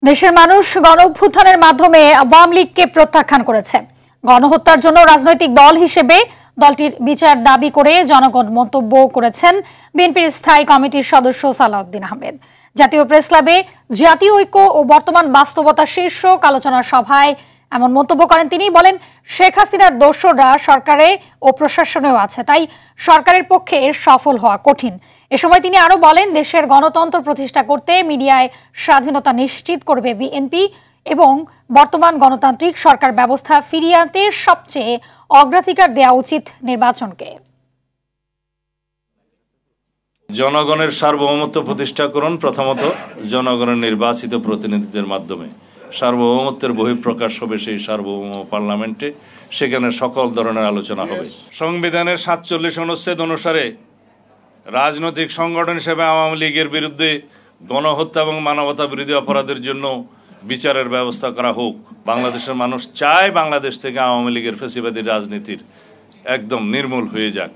দেশের মানুষ গণঅভ্যুত্থানের মাধ্যমে আওয়ামী লীগকে প্রত্যাখ্যান করেছে। গণহত্যার জন্য রাজনৈতিক দল হিসেবে দলটির বিচার দাবি করে জনগণ মন্তব্য করেছেন বিএনপির স্থায়ী কমিটির সদস্য সালাউদ্দিন আহমেদ। জাতীয় প্রেস ক্লাবে জাতীয় ঐক্য ও বর্তমান বাস্তবতা শীর্ষক আলোচনা সভায় এমন মন্তব্য করেন তিনি। বলেন, শেখ হাসিনার দোসররা সরকারে ও প্রশাসনেও আছে, তাই সরকারের পক্ষে সফল হওয়া কঠিন। এ সময় তিনি আরো বলেন, দেশের গণতন্ত্র প্রতিষ্ঠা করতে মিডিয়ায় স্বাধীনতা নিশ্চিত করবে বিএনপি এবং বর্তমান গণতান্ত্রিক সরকার ব্যবস্থা ফিরিয়ে আনতে সবচেয়ে অগ্রাধিকার দেওয়া উচিত নির্বাচনকে। জনগণের সার্বভৌমত্ব প্রতিষ্ঠা করুন। প্রথমত জনগণের নির্বাচিত প্রতিনিধিদের মাধ্যমে সার্বভৌমত্বের বহিঃপ্রকাশ হবে সেই সার্বভৌম পার্লামেন্টে। সেখানে সকল ধরনের আলোচনা হবে। সংবিধানের ৪৭ অনুচ্ছেদ অনুসারে রাজনৈতিক সংগঠন হিসেবে আওয়ামী লীগের বিরুদ্ধে গণহত্যা এবং মানবতা বিরোধী অপরাধের জন্য বিচারের ব্যবস্থা করা হোক। বাংলাদেশের মানুষ চায় বাংলাদেশ থেকে আওয়ামী লীগের ফ্যাসিবাদী রাজনীতির একদম নির্মূল হয়ে যাক।